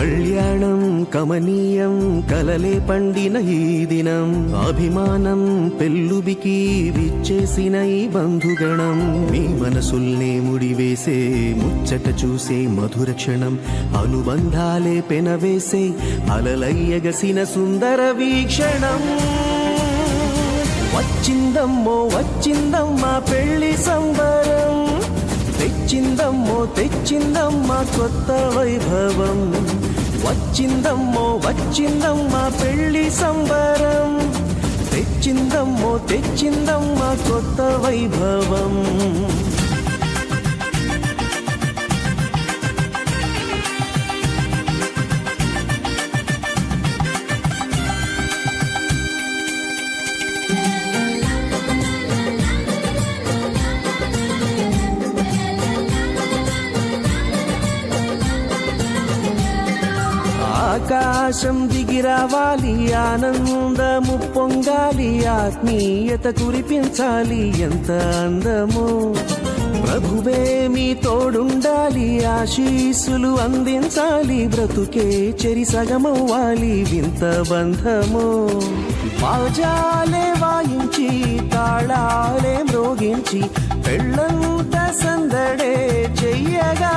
కళ్యాణం కమనీయం కలలే పండిన ఈ దినం అభిమానం పెల్లుబికి విచ్చేసిన ఈ బంధుగణం మీ మనసుల్నే ముడివేసే ముచ్చట చూసే మధుర క్షణం అనుబంధాలే పెనవేసే అలలయ్యగసిన సుందర వీక్షణం వచ్చిందమ్మో వచ్చిందమ్మా పెళ్లి సంబరం తెచ్చిందమ్మా కొత్త వైభవం వచ్చిందమ్మో వచ్చిందమ్మా పెళ్లి సంబరం తెచ్చిందమ్మా కొత్త వైభవం ఆకాశం దిగిరావాలి ఆనందము పొంగాలి ఆత్మీయత కురిపించాలి ఎంత అందమో ప్రభువే మీ తోడుండాలి ఆశీస్సులు అందించాలి బ్రతుకే చెరి సగమవ్వాలి వింత బంధము బాజాలే వాయించి తాళాలే మ్రోగించి పెళ్ళంత సందడే చెయ్యగా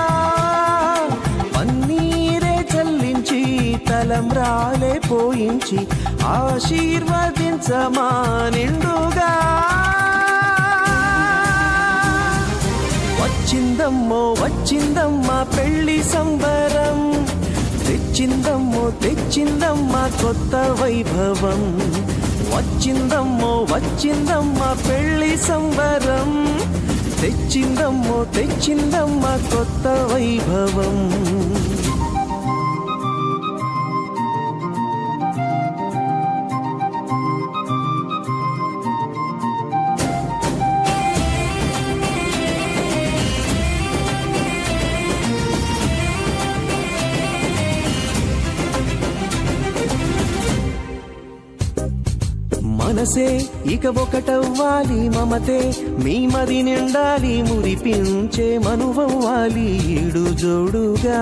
తలంబ్రాలే పోయించి ఆశీర్వదించమా నిండుగా వచ్చిందమ్మో వచ్చిందమ్మా పెళ్లి సంబరం తెచ్చిందమ్మా కొత్త వైభవం వచ్చిందమ్మా పెళ్లి సంబరం తెచ్చిందమ్మా కొత్త వైభవం మనసే ఇక ఒకటవ్వాలి మమతే మీ మది నిండాలి మురిపించే మనువవ్వాలి ఈడు జోడుగా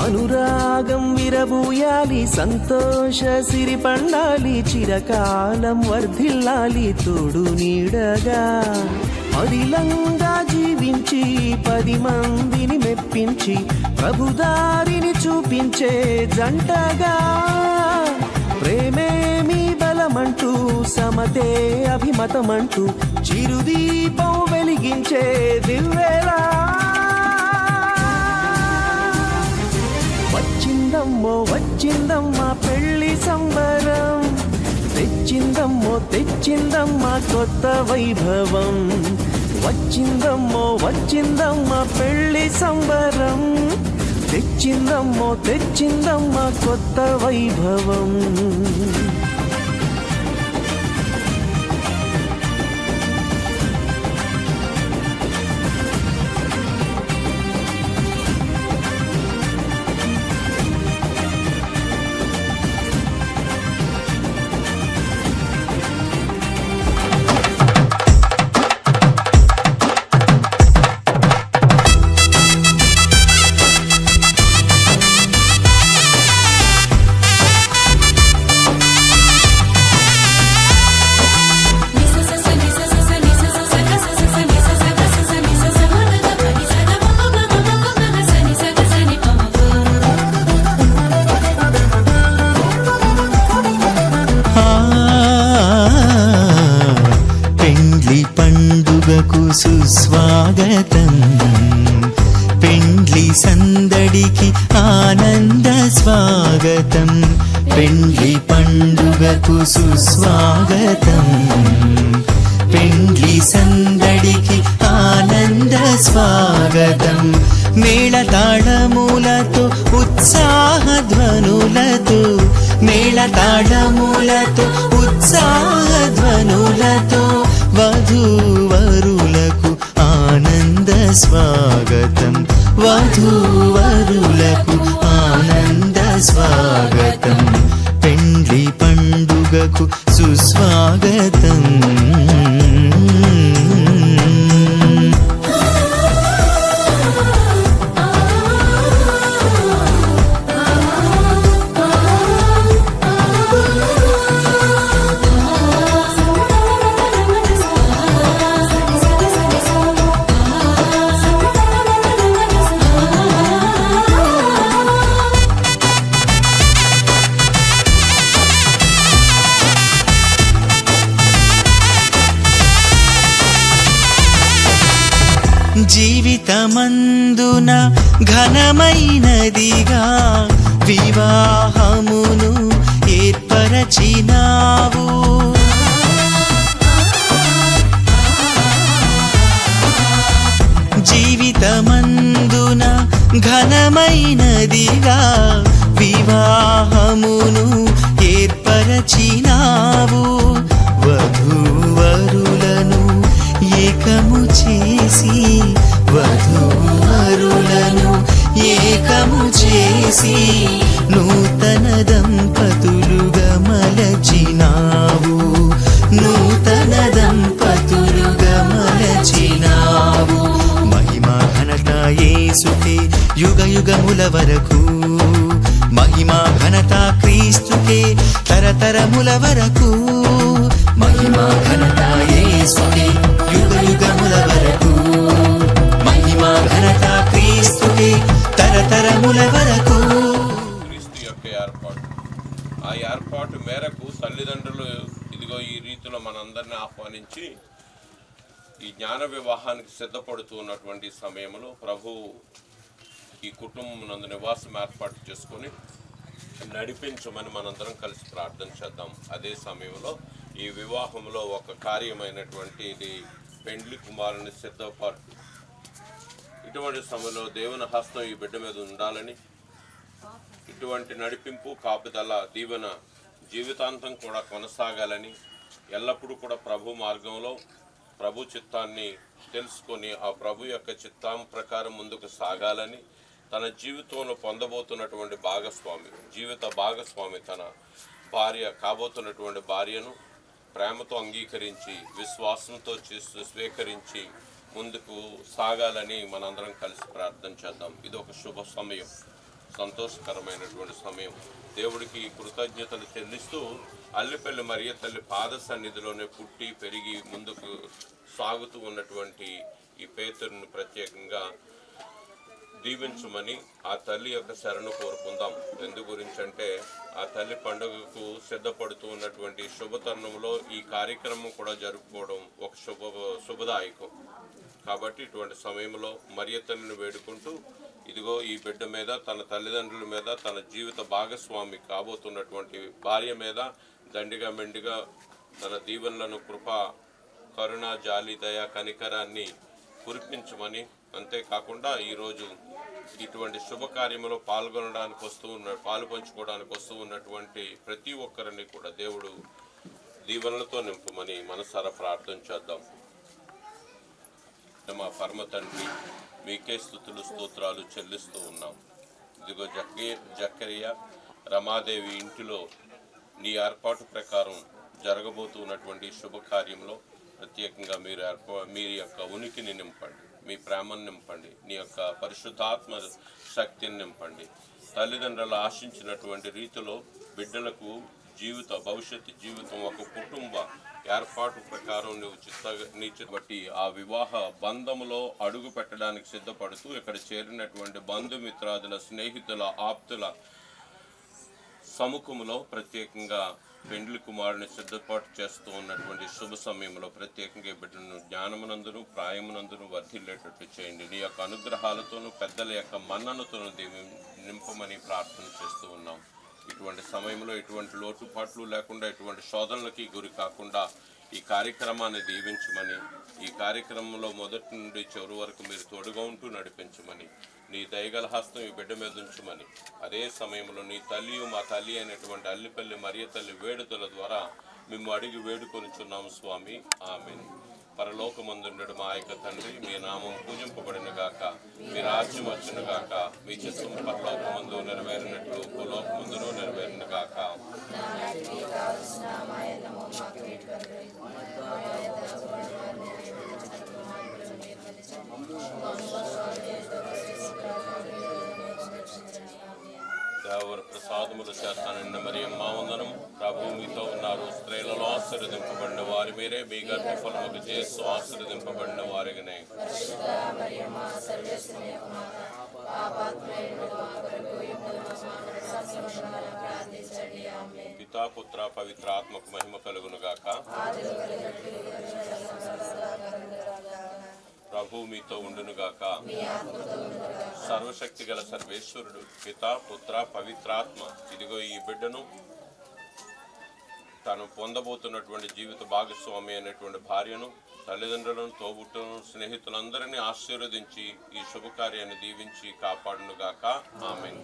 అనురాగం విరబూయాలి సంతోష సిరి పండాలి చిరకాలం వర్ధిల్లాలి తోడు నీడగా అదిలంగా జీవించి 10 మందిని మెప్పించి ప్రభుదారిని చూపించే జంటగా ప్రేమే మీ బలమంటూ సమతే అభిమతమంటూ చిరుదీపం వెలిగించే దివ్వెలా వచ్చిందమ్మా పెళ్లి సంబరం తెచ్చిందమ్మా కొత్త వైభవం వచ్చిందమ్మా పెళ్లి సంబరం తెచ్చిందమ్మా కొత్త వైభవం సుస్వాగతం పెండ్లి సందడికి ఆనంద స్వాగతం పెండ్లి పండుగకు సుస్వాగతం పెండ్లి సందడికి ఆనంద స్వాగతం మేళతాళములతో ఉత్సాహ ధ్వనులతో మేళతాళములతో ఉత్సాహ ధ్వనులతో వధూవరులకు ఆనంద స్వాగతం వధూవరులకు ఆనంద స్వాగతం పెండ్లి పండుగకు సుస్వాగతం ఘనమైనదిగా వివాహమును ఏర్పరచినావు. జీవితమందున ఘనమైనదిగా వివాహమును ఏర్పరచినావు. వధూవరులను ఏకము చేసి వధూవరులను ఏకము చేసి నూతన దంపతులుగా మలచినావు. నూతన దంపతులుగా మలచినావు. మహిమా ఘనత యేసుకే యుగ యుగముల వరకు. మహిమా ఘనత క్రీస్తుకే తరతరముల వరకు. మహిమా ఘనత యేసుకే యుగ యుగముల వరకు. మహిమా ఘనత క్రీస్తుకే తరతరముల వరకు. క్రీస్తు యొక్క ఏర్పాటు, ఆ ఏర్పాటు మేరకు తల్లిదండ్రులు ఇదిగో ఈ రీతిలో మనందరినీ ఆహ్వానించి ఈ జ్ఞాన వివాహానికి సిద్ధపడుతూ ఉన్నటువంటి సమయంలో ప్రభు ఈ కుటుంబం నందు నివాసం ఏర్పాటు చేసుకొని నడిపించమని మనందరం కలిసి ప్రార్థన చేద్దాం. అదే సమయంలో ఈ వివాహంలో ఒక కార్యమైనటువంటి ఇది పెండ్లి కుమారుని సిద్ధపాటు. ఇటువంటి సమయంలో దేవుని హస్తం ఈ బిడ్డ మీద ఉండాలని, ఇటువంటి నడిపింపు కాపుదల దీవెన జీవితాంతం కూడా కొనసాగాలని, ఎల్లప్పుడూ కూడా ప్రభు మార్గంలో ప్రభు చిత్తాన్ని తెలుసుకొని ఆ ప్రభు యొక్క చిత్తం ప్రకారం ముందుకు సాగాలని, తన జీవితంలో పొందబోతున్నటువంటి జీవిత భాగస్వామి తన భార్య కాబోతున్నటువంటి భార్యను ప్రేమతో అంగీకరించి విశ్వాసంతో స్వీకరించి ముందుకు సాగాలని మనందరం కలిసి ప్రార్థన చేద్దాం. ఇది ఒక శుభ సమయం, సంతోషకరమైనటువంటి సమయం. దేవుడికి కృతజ్ఞతలు చెల్లిస్తూ అల్లిపల్లి మరియ తల్లి పాద సన్నిధిలోనే పుట్టి పెరిగి ముందుకు సాగుతూ ఉన్నటువంటి ఈ పేతురుని ప్రత్యేకంగా దీవించమని ఆ తల్లి యొక్క శరణు కోరుకుందాం. ఎందు గురించి అంటే ఆ తల్లి పండుగకు సిద్ధపడుతూ ఉన్నటువంటి శుభతరుణంలో ఈ కార్యక్రమం కూడా జరుపుకోవడం ఒక శుభదాయకం. కాబట్టి ఇటువంటి సమయంలో మరియ తల్లిని వేడుకుంటూ ఇదిగో ఈ బిడ్డ మీద, తన తల్లిదండ్రుల మీద, తన జీవిత భాగస్వామి కాబోతున్నటువంటి భార్య మీద దండిగా మెండిగా తన దీవెనలను, కృప, కరుణ, జాలి, దయ, కనికరాన్ని కురిపించమని, అంతేకాకుండా ఈరోజు ఇటువంటి శుభకార్యంలో పాలు పంచుకోవడానికి వస్తూ ఉన్నటువంటి ప్రతి ఒక్కరిని కూడా దేవుడు దీవెనలతో నింపమని మనసారా ప్రార్థన చేద్దాం. మా పరమ తండ్రి, మీకే స్తుతులు స్తోత్రాలు చెల్లిస్తూ ఉన్నాం. ఇదిగో జక్కరియా రమాదేవి ఇంటిలో నీ ఏర్పాటు ప్రకారం జరగబోతున్నటువంటి శుభకార్యంలో ప్రత్యేకంగా మీరు యొక్క ఉనికిని నింపండి, మీ ప్రేమను నింపండి, నీ యొక్క పరిశుద్ధాత్మ శక్తిని నింపండి. తల్లిదండ్రులు ఆశించినటువంటి రీతిలో బిడ్డలకు భవిష్యత్తు జీవితం, ఒక కుటుంబ ఏర్పాటు ప్రకారం నీవు బట్టి ఆ వివాహ బంధములో అడుగు పెట్టడానికి సిద్ధపడుతూ ఇక్కడ చేరినటువంటి బంధుమిత్రాదుల, స్నేహితుల, ఆప్తుల సముఖంలో ప్రత్యేకంగా పెండ్లి కుమారుని సిద్ధపాటు చేస్తూ ఉన్నటువంటి శుభ సమయంలో ప్రత్యేకంగా బిడ్డను జ్ఞానమునందును ప్రాయమునందును వర్ధిల్లేటట్టు చేయండి. నీ యొక్క అనుగ్రహాలతోనూ పెద్దల యొక్క మన్ననతోనూ నింపమని ప్రార్థన చేస్తూ ఉన్నాం. ఇటువంటి సమయంలో ఎటువంటి లోటుపాట్లు లేకుండా, ఎటువంటి శోధనలకి గురి కాకుండా ఈ కార్యక్రమాన్ని దీవించమని, ఈ కార్యక్రమంలో మొదటి నుండి చివరి వరకు మీరు తోడుగా ఉంటూ నడిపించమని, నీ దయగల హస్తం ఈ బిడ్డ మీద ఉంచమని, అదే సమయంలో నీ తల్లియు మా తల్లి అయినటువంటి అల్లిపల్లి మరియ తల్లి వేడుకల ద్వారా మేము అడిగి వేడుకొనిచున్నాము స్వామి. ఆమేన్. పరలోకమందుండడు మా యొక్క తండ్రి, మీ నామం పూజింపబడిన గాక, మీ రాజ్యం వచ్చును గాక, మీ చిత్తం పరలోకమందు నెరవేరినట్లు భూలోకమందును నెరవేరును గాక. దేవర ప్రసాదములు చేస్తానన్న మరి అమ్మ వందనం. ప్రభు మీతో ఉన్నారు, స్త్రీలలో ఆశీర్వదింపబడిన వారి మీరే, మీ గర్భఫలముకు చేస్తూ ఆశీర్వదింపబడిన వారిగానే. పితా పుత్ర పవిత్ర ఆత్మకు మహిమ కలుగును గాక. ప్రభు మీతో ఉండునుగాక. సర్వశక్తి గల సర్వేశ్వరుడు పిత పుత్ర పవిత్రాత్మ ఇదిగో ఈ బిడ్డను తను పొందబోతున్నటువంటి జీవిత భాగస్వామి అనేటువంటి భార్యను, తల్లిదండ్రులను, తోబుట్టులను, స్నేహితులందరినీ ఆశీర్వదించి ఈ శుభకార్యాన్ని దీవించి కాపాడునుగాక. ఆమేన్.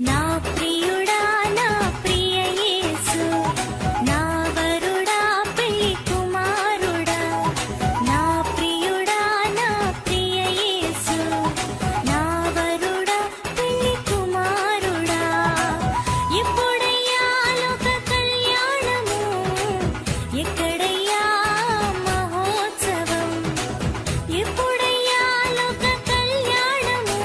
నా ప్రియుడా నా ప్రియ యేసు నా వరుడా పెళ్లి కుమారుడా నా ప్రియుడా నా ప్రియ యేసు నా వరుడా పెళ్లి కుమారుడా ఎప్పుడయ్యా లోక కళ్యాణము ఎక్కడయ్యా మహోత్సవం ఎప్పుడయ్యా లోక కళ్యాణము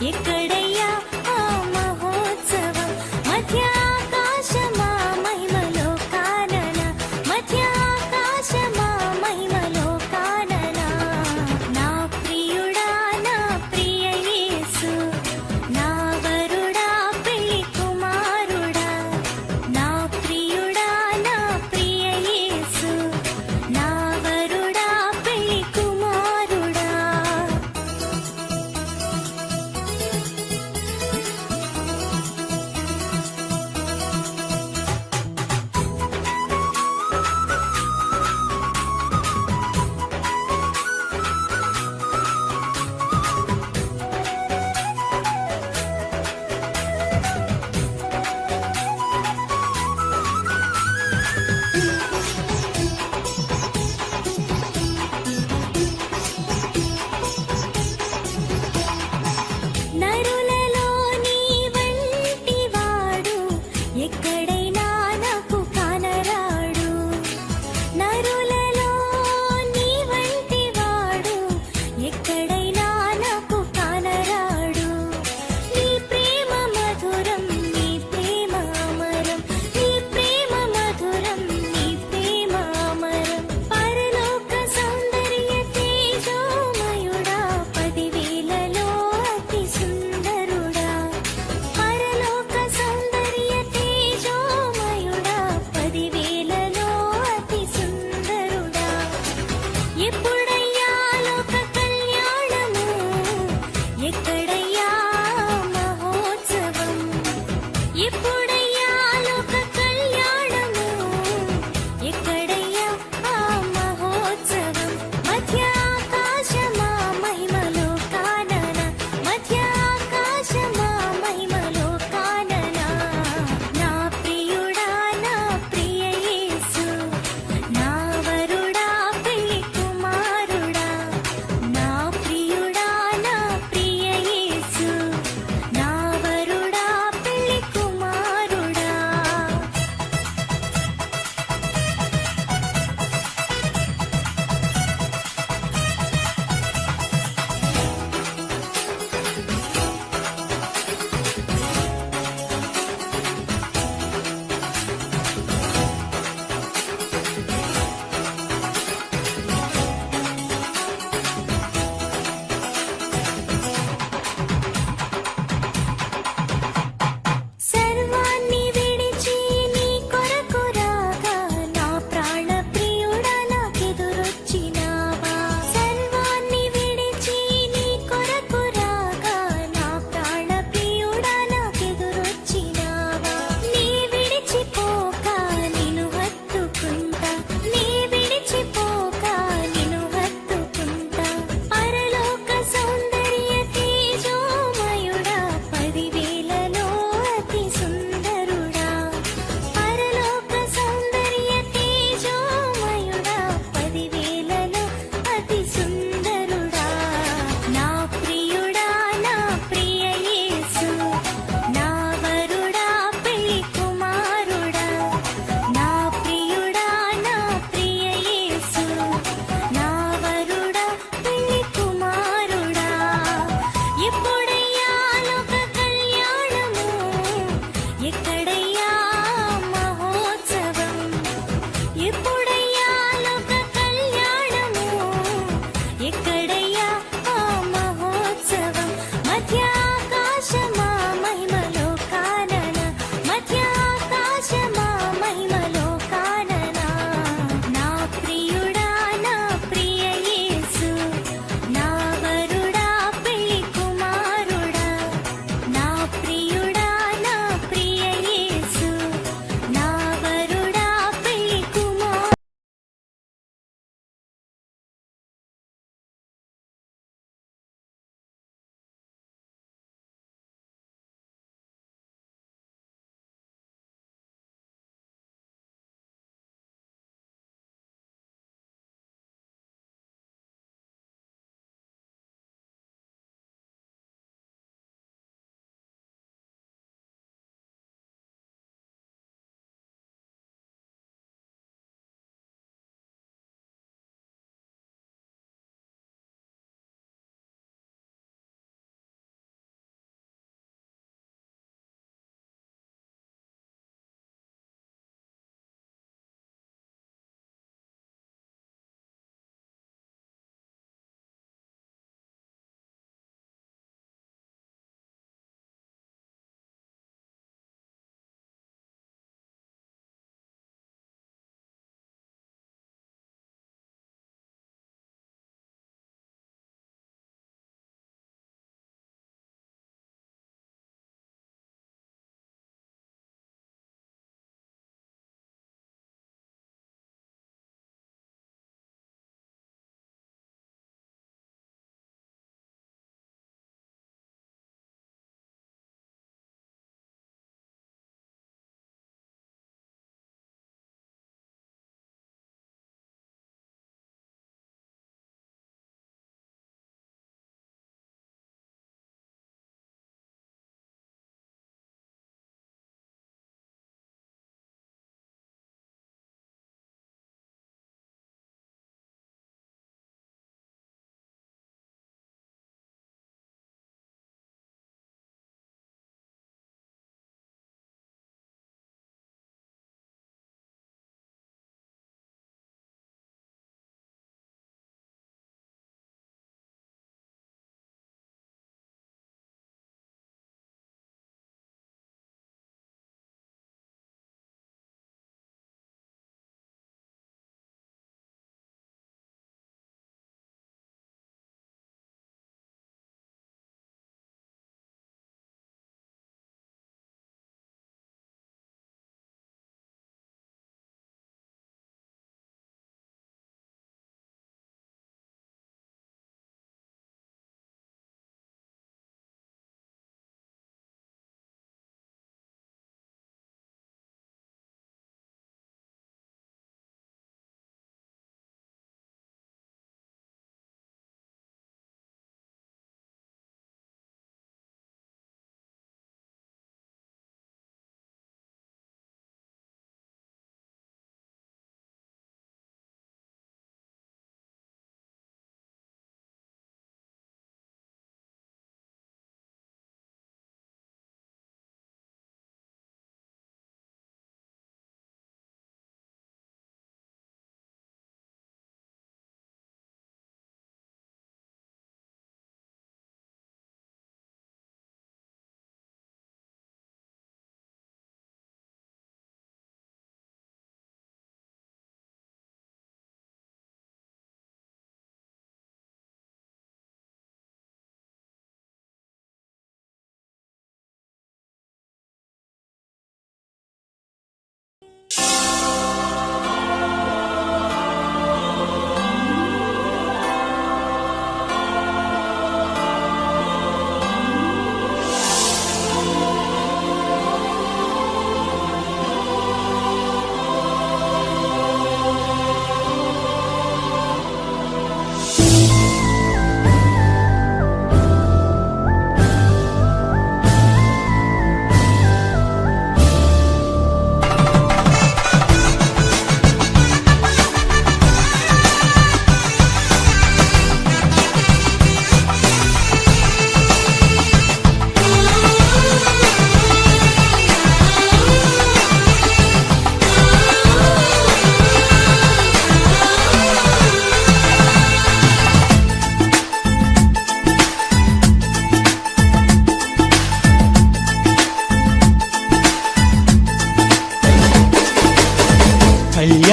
ఎక్కడయ్యా ఆ మహోత్సవం మధ్యాకాశమా మహిమలో కానన మధ్యాకాశమా మహిమలో కానన నా ప్రియుడా నా ప్రియ యేసు నా వరుడా పెళ్లి కుమారుడా నా ప్రియుడా నా ప్రియ యేసు నా వరుడా పెళ్లి కుమారుడా. నరులలో నీ వంటి వాడు ఎక్కడైనా నాకు కానరాడు నరులలో నీ వంటి వాడు ఎక్కడైనా నాకు కానరాడు నీ ప్రేమ మధురం నీ ప్రేమ అమరం నీ ప్రేమ మధురం నీ ప్రేమ అమరం పరలోక సౌందర్య తేజోమయుడా 10,000లో అతి సుందరుడా పరలోక సౌందర్య తేజోమయుడా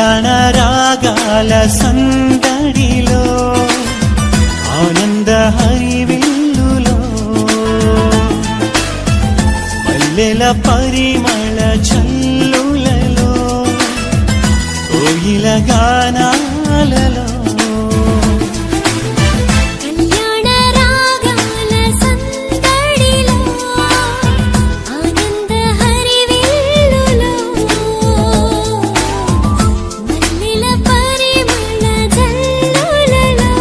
కళ్యాణ రాగాల సందడిలో ఆనంద హరివిల్లులో మల్లెల పరిమళ చల్లులలో కోయిల గానాలలో కళ్యాణ రాగాల సందడిలో ఆనంద హరివిల్లులో మల్లెల పరిమళ జల్లులలో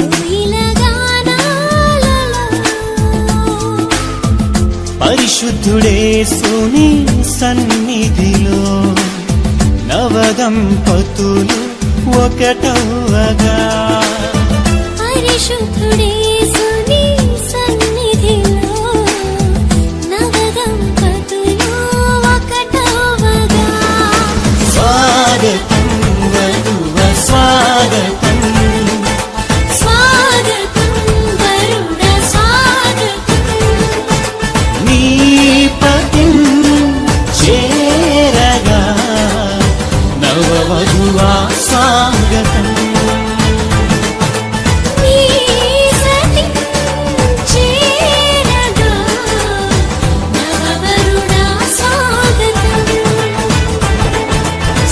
కోయిల గానాలలో పరిశుద్ధుడేసుని సన్నిధిలో నవదంపతులు ఒకటవగా పరిశుద్ధుడేసుని సన్నిధిలో నవదంపతులు ఒకటవగా స్వాగతం వధువ స్వాగతం స్వాగతం వరుణ స్వాగతం నీ పతిం చేరగా నవవధువా స్వాగతం నీ సతి చేరగా నవవరుణ స్వాగతం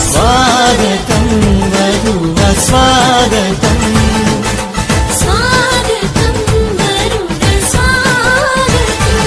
స్వాగతం వధువ స్వాగతం స్వాగతం వరుణ స్వాగతం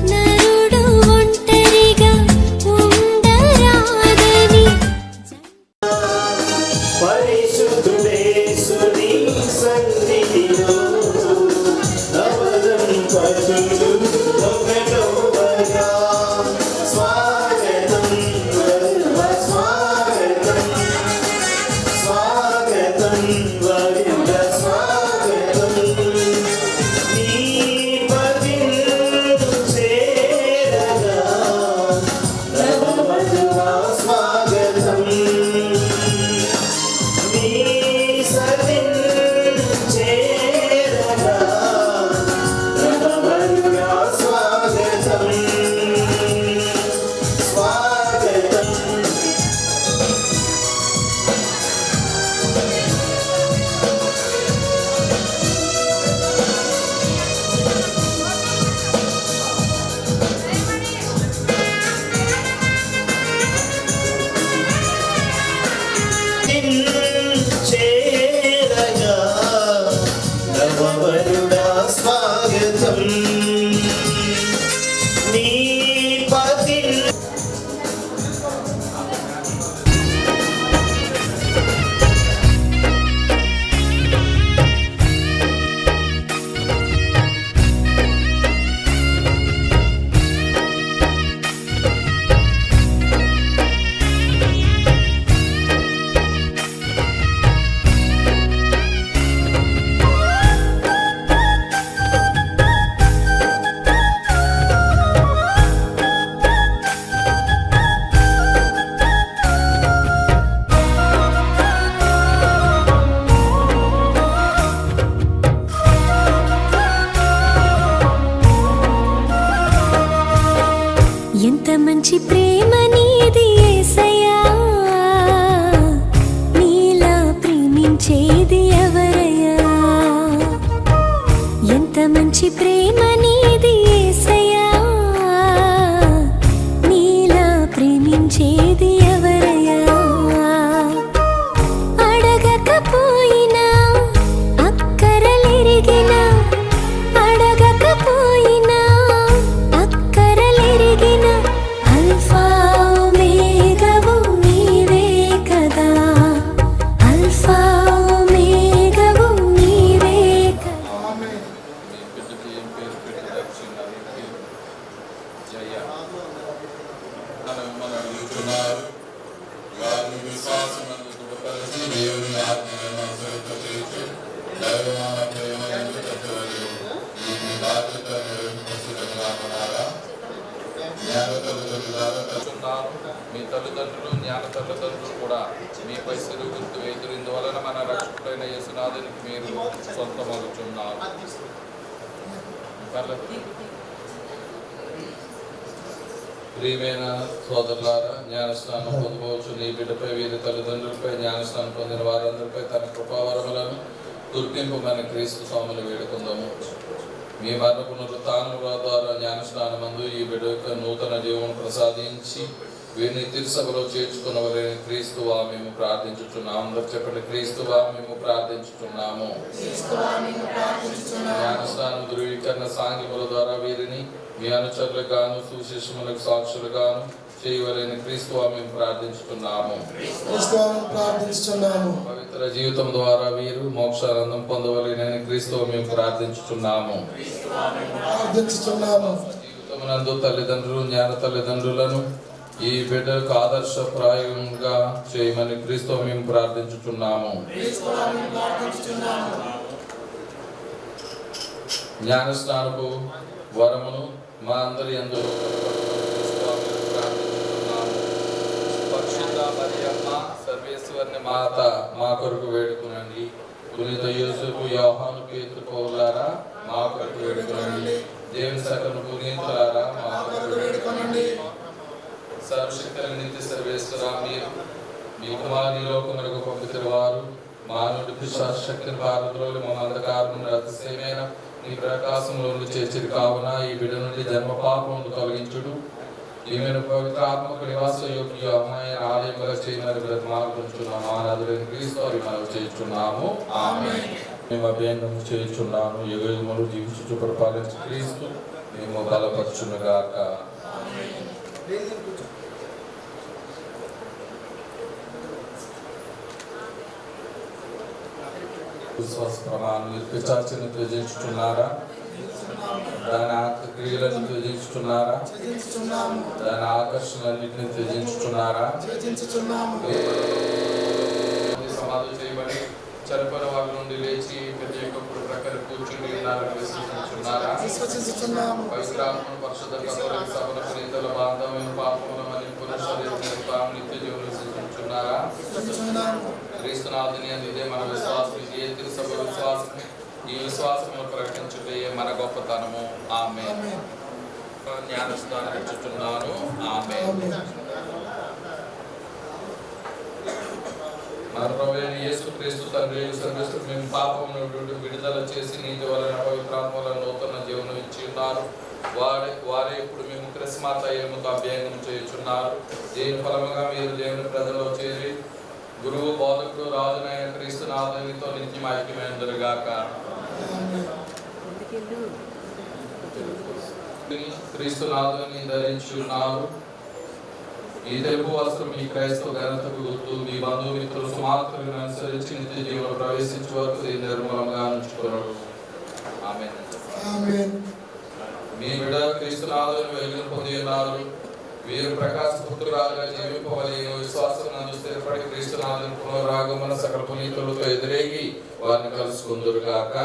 నరుడు ఒంటరిగా ఉండరాదని పరిశుద్ధుడేసుని సన్నిధిలో నవదంపతులు ఒకటవగా స్వాగతం వరుణ స్వాగతం స్వాగతం వరుణ స్వాగతం నీ పతిం చేరగా నవవధువా స్వాగతం నీ సతిం చేరగా నవవధువా స్వాగతం స్వాగతం చేరగా నవవరుడా స్వాగతం నీ పతి ఎంత మంచి ప్రేమ నీది యేసయ్యా నీలా ప్రేమించేది ఎవరయ్యా ఎంత మంచి ప్రేమ నీది యేసయ్యా నీలా ప్రేమించేది ఎవరయ్యా అడగకపోయినా అక్కరలెరిగినా అడగకపోయినా అక్కరలెరిగిన అల్ఫా ఒమేగావు నీవే కదా అల్ఫా ఒమేగావు నీవే కదా మీ బిడ్డకి ఏం పేరు పెట్టి రక్షించడానికి జయ మనం అడుగుతున్నారు వారిని విశ్వాసమందు దృఢపరిచి దేవుని ఆత్మలను అనుసరింపచేసి దైవమాన ప్రేమను తత్వలు ఈ బాధ్యత నిర్వహించగా ఉన్నారా? జ్ఞాన తల్లిదండ్రులారా కలుచున్నారు. మీ తల్లిదండ్రులు జ్ఞాన తల్లిదండ్రులు కూడా మీపై సిరుగుర్తు ఎదురిందువలన మన రక్షకుడైన యేసునాథునికి మీరు సొంతమగుచున్నారు. ప్రియమైన సోదరులారా, జ్ఞానస్నానం పొందవచ్చు నీ బిడ్డపై వీరి తల్లిదండ్రులపై జ్ఞానస్నానం పొందిన వారందరిపై తన కృపావరములను గుర్తింపమని క్రీస్తు స్వాములు వేడుకుందాము. మీ మరణ పునరుత్థానముల ద్వారా జ్ఞానస్నానమందు ఈ బిడ్డ యొక్క నూతన జీవనం ప్రసాదించి వీరిని తిరుసభలో చేర్చుకున్నవరైన క్రీస్తువా మేము ప్రార్థించుచున్నాము. అందరూ చెప్పండి, క్రీస్తువా మేము ప్రార్థించుచున్నాము. జ్ఞానస్నానం ధృవీకరణ సాంఘికుల ద్వారా వీరిని మీ అనుచరులుగాను సుశిష్యులకు సాక్షులుగాను చేయవలైన క్రీస్తువా మేము ప్రార్థించుతున్నాము. పవిత్ర జీవితం ద్వారా వీరు మోక్షానందం పొందవలెనని క్రీస్తువా మేము ప్రార్థించుతున్నాము. జీవితమునందు తల్లిదండ్రులు జ్ఞాన తల్లిదండ్రులను ఈ బిడ్డకు ఆదర్శప్రాయంగా చేయమని క్రీస్తువా మేము ప్రార్థించుతున్నాము. జ్ఞానస్నానపు వరమును మా అందరి యందు పరిశుద్ధ మరియమ్మ సర్వేశ్వరుని మాత మా కొరకు వేడుకునండి. పునీత యోసేపు యోహాను పేతురు పౌలారా మా కొరకు వేడుకునండి. దేవుని సకల పునీతులారా మా కొరకు వేడుకునండి. సర్వశక్తుల నిత్య సర్వేశ్వర మీరు మీ కుమారుని లోకమునకు పంపిన వారు మానవుడి పిశాచశక్తిని పారద్రోలి మా అంధకారమును అతిశయమైన నీ ప్రకాశంలో చేర్చిరి కావున ఈ బిడ్డ నుండి జన్మ పాపమును తొలగించుడు. ఈమెను పవిత్ర ఆత్మకు నివాస యోగ్య అమ్మాయి ఆలయముగా చేయమని బ్రతిమాలుకుంటున్నాము. ఆనాదులైన క్రీస్తు మనం చేస్తున్నాము. ఆమేన్. మేము అభ్యంగం చేస్తున్నాము. యుగయుగములు జీవించు పరిపాలించి క్రీస్తు మేము బలపరచునుగాక. విశ్వాస ప్రమాణం పిశాచిని త్యజించుచున్నారా? దాని క్రియలను త్యజించుచున్నారా? దాని ఆకర్షణలన్నింటినీ త్యజించుచున్నారా? సమాధి చేయబడి చనిపోయిన వాళ్ళ నుండి లేచి ప్రత్యేకప్పుడు ప్రక్కన కూర్చుని ఉన్నారని విశ్వసించుచున్నారా? పవిత్రాత్మను పరిశుద్ధ కథోలిక సభల పునీతుల బాంధవ్యమైన పాపముల మరియు పునఃశరీరం నిత్య జీవనం విశ్వసించుచున్నారా? క్రీస్తునాథుని ఇదే మన విశ్వాసం. ఇదే తిరుసభ విశ్వాసం. ఈ విశ్వాసమును ప్రకటించుటే మన గొప్పతనము. ఆమేన్. జ్ఞానస్నానం ఇచ్చుచున్నాను. ఆమేన్. మన ప్రభువైన యేసుక్రీస్తు తండ్రి సర్వేశ్వరుడు మేము పాపమును విడుదల చేసి నీతి వలన పవిత్రాత్మల నూతన జీవనం ఇచ్చి ఉన్నారు. వారే ఇప్పుడు మేము క్రిస్మస్ తైలముతో అభ్యంగం చేయుచున్నారు. దీని ఫలముగా మీరు దేవుని ప్రజల్లో చేరి గురువు బోధకుడు రాజునైన క్రీస్తునాథునితో నిత్యం ఐక్యమైనదురుగాక. క్రీస్తునాథుని ధరించి ఉన్నారు. ఈ తెలుగు వస్త్రం మీ క్రైస్తవ ఘనతకు గుర్తు. మీ బంధుమిత్రులు సుమార్తలను అనుసరించి నిత్య జీవనం ప్రవేశించే వరకు దీన్ని నిర్మూలంగా ఉంచుకున్నారు. ఆమేన్. మీ బిడ్డ క్రీస్తునాథుని వెలుగును పొంది ఉన్నారు. వీరు ప్రకాశ పుత్రురాలుగా జీవింపవలెను. విశ్వాసం నందు స్థిరపడి క్రీస్తునాథుని పునరాగమన సకల పునీతులతో ఎదురేగి వారిని కలుసుకుందురుగాక.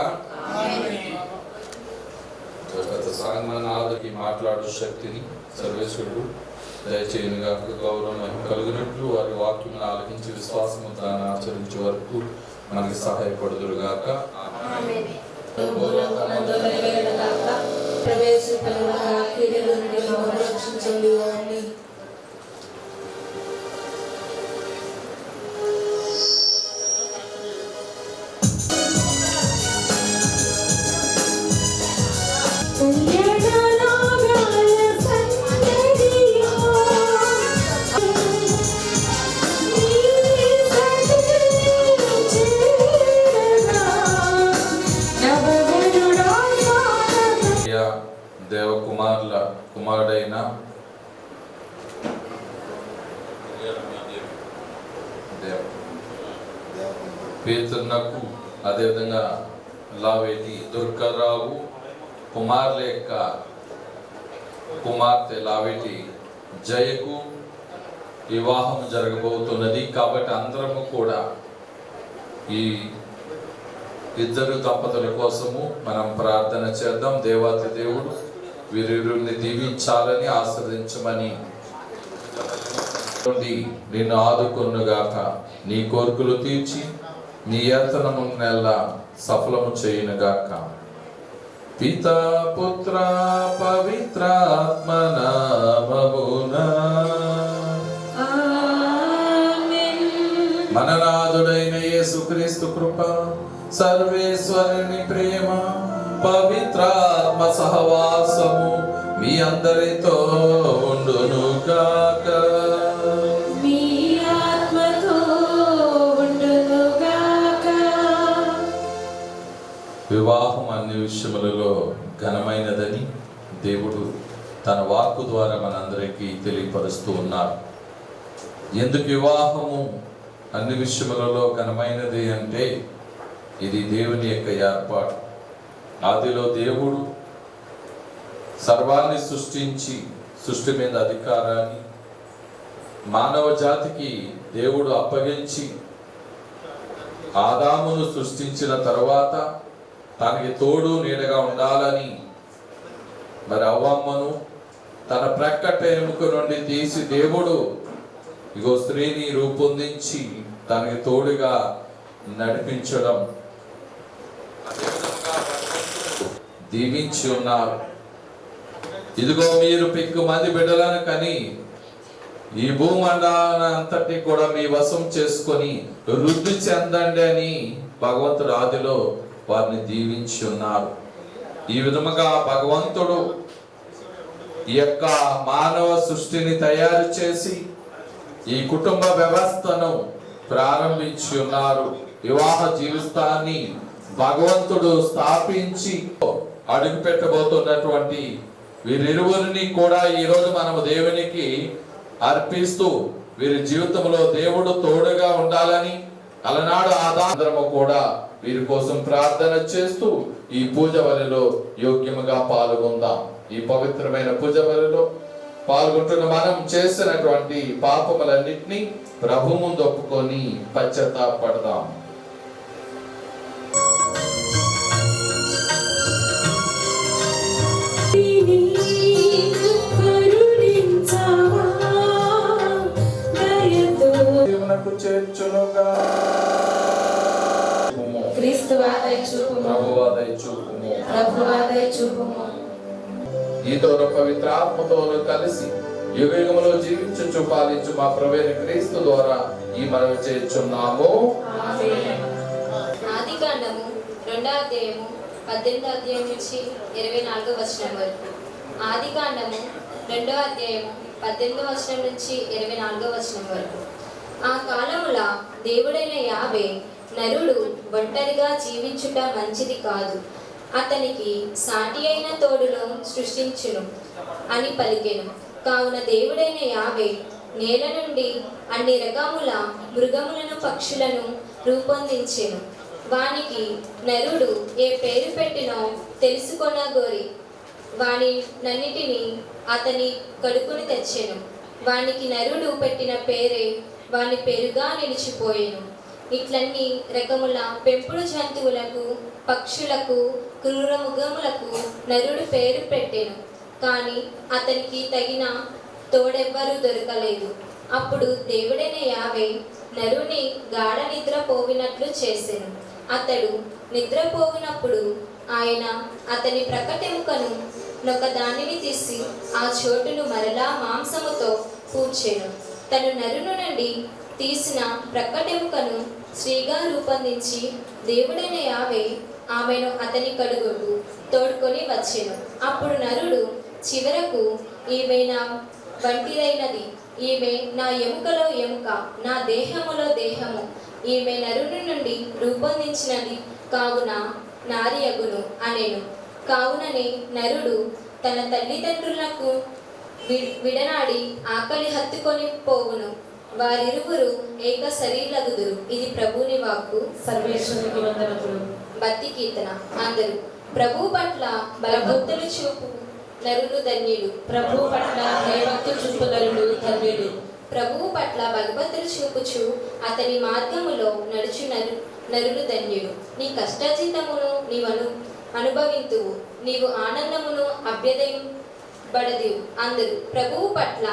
సాంగనాథకి మాట్లాడు శక్తిని సర్వేశ్వరుడు దయచేయునుగా. గౌరవం కలిగినట్లు వారి వాక్యం ఆలకించి విశ్వాసము దాన్ని ఆచరించే వరకు మనకి సహాయపడుదురుగాక. దేవకుమారుల కుమారుడైన పేతురునకు అదేవిధంగా లావేటి దుర్గారావు కుమారుల యొక్క కుమార్తె లావేటి జయకు వివాహం జరగబోతున్నది. కాబట్టి అందరము కూడా ఈ ఇద్దరు దంపతుల కోసము మనం ప్రార్థన చేద్దాం. దేవాతి దేవుడు వీరిరుని దీవించాలని, ఆశ్రదించమని, నిన్ను ఆదుకొనుగాక, నీ కోరికలు తీర్చి నీ యత్నము నెల సఫలము చేయునుగాక. పితా పుత్ర పవిత్రాత్మ నామమునా మననాథుడైన యేసుక్రీస్తు కృప, సర్వేశ్వరుని ప్రేమ, పవిత్రాత్మ సహవాసము మీ అందరితో ఉండునుగాక. మీ ఆత్మతో ఉండునుగాక. వివాహం అన్ని విషయములలో ఘనమైనదని దేవుడు తన వాక్కు ద్వారా మనందరికీ తెలియపరుస్తూ ఉన్నారు. ఎందుకు వివాహము అన్ని విషయములలో ఘనమైనది అంటే, ఇది దేవుని యొక్క ఏర్పాటు. ఆదిలో దేవుడు సర్వాన్ని సృష్టించి సృష్టి మీద అధికారాన్ని మానవ జాతికి దేవుడు అప్పగించి ఆదామును సృష్టించిన తర్వాత తనకి తోడు నీడగా ఉండాలని మరి అవ్వమ్మను తన ప్రక్కట ఎముక నుండి తీసి దేవుడు ఇగో స్త్రీని రూపొందించి తనకి తోడుగా నడిపించడం, దీవించి ఉన్నారు. ఇదిగో మీరు పెక్కు మంది బిడ్డలను కని ఈ భూమండలాన్ని అంతటి కూడా మీ వశం చేసుకొని వృద్ధి చెందండి అని భగవంతుడు ఆదిలో వారిని దీవించి ఉన్నారు. ఈ విధముగా భగవంతుడు ఈ యొక్క మానవ సృష్టిని తయారు చేసి ఈ కుటుంబ వ్యవస్థను ప్రారంభించి ఉన్నారు. వివాహ జీవితాన్ని భగవంతుడు స్థాపించి అడుగు పెట్టబోతున్నటువంటి వీరిరువురిని కూడా ఈరోజు మనము దేవునికి అర్పిస్తూ వీరి జీవితంలో దేవుడు తోడుగా ఉండాలని, అలనాడు ఆదారము కూడా వీరి కోసం ప్రార్థన చేస్తూ ఈ పూజ బలిలో యోగ్యముగా పాల్గొందాం. ఈ పవిత్రమైన పూజ బలిలో పాల్గొంటున్న మనం చేసినటువంటి పాపములన్నింటినీ ప్రభు ముందు ఒప్పుకొని పశ్చాత్తాపడదాం. చేర్చునుగా ఈతో పవిత్ర ఆత్మతోను కలిసి యుగయుగములో జీవించు పాలించు మా ప్రభువైన క్రీస్తు ద్వారా ఈ మనవి చేర్చున్నాము. ఆదికాండము 2వ అధ్యాయము 18వ అధ్యాయం నుంచి 24వ వచనం వరకు. ఆదికాండము 2వ అధ్యాయము 18వ వచనం నుంచి 24వ వచనం వరకు. ఆ కాలముల దేవుడైన యావే నరుడు ఒంటరిగా జీవించుట మంచిది కాదు, అతనికి సాటి అయిన తోడును సృష్టించును అని పలికెను. కావున దేవుడైన యావే నేల నుండి అన్ని రకముల మృగములను పక్షులను రూపొందించెను. వానికి నరుడు ఏ పేరు పెట్టినో తెలుసుకొనగోరి వాని నన్నిటిని అతని కడుపుని తెచ్చెను. వానికి నరుడు పెట్టిన పేరే వాని పేరుగా నిలిచిపోయెను. ఇట్లన్ని రకముల పెంపుడు జంతువులకు, పక్షులకు, క్రూర మృగములకు నరుడు పేరు పెట్టెను. కానీ అతనికి తగిన తోడెవ్వరూ దొరకలేదు. అప్పుడు దేవుడైన యావే నరుని గాఢ నిద్ర పోవినట్లు చేసెను. అతడు నిద్రపోవినప్పుడు ఆయన అతని ప్రక్కటెముకను నొక దానిని తీసి ఆ చోటును మరలా మాంసముతో పూడ్చెను. తను నరుని నుండి తీసిన ప్రక్కటెముకను స్త్రీగా రూపొందించి దేవుడైన యావే ఆమెను అతని కడుగుకు తోడుకొని వచ్చెను. అప్పుడు నరుడు చివరకు, ఈమె నా వంటిదైనది, ఈమె నా ఎముకలో ఎముక, నా దేహములో దేహము, ఈమె నరుని నుండి రూపొందించినది కావున నారియగును అనెను. కావుననే నరుడు తన తల్లిదండ్రులకు విడనాడి ఆకలి హత్తుకొని పోవును. వారిరువురు ఏక శరీరగుదురు. ఇది ప్రభుని వాక్కు. సర్వేశ్వరునికి వందనములు. భక్తి కీర్తన. అందరూ ప్రభు పట్ల భయభక్తులు చూపు నరులు ధన్యుడు. ప్రభు పట్ల భయభక్తులు చూపు నరులు ధన్యుడు. ప్రభువు పట్ల భగభక్తులు చూపుచు అతని మార్గములో నడుచు నరులు ధన్యుడు. నీ కష్టజీతమును నీవు అనుభవింతువు, నీవు ఆనందమును అభ్యదయబడదు. అందరూ ప్రభువు పట్ల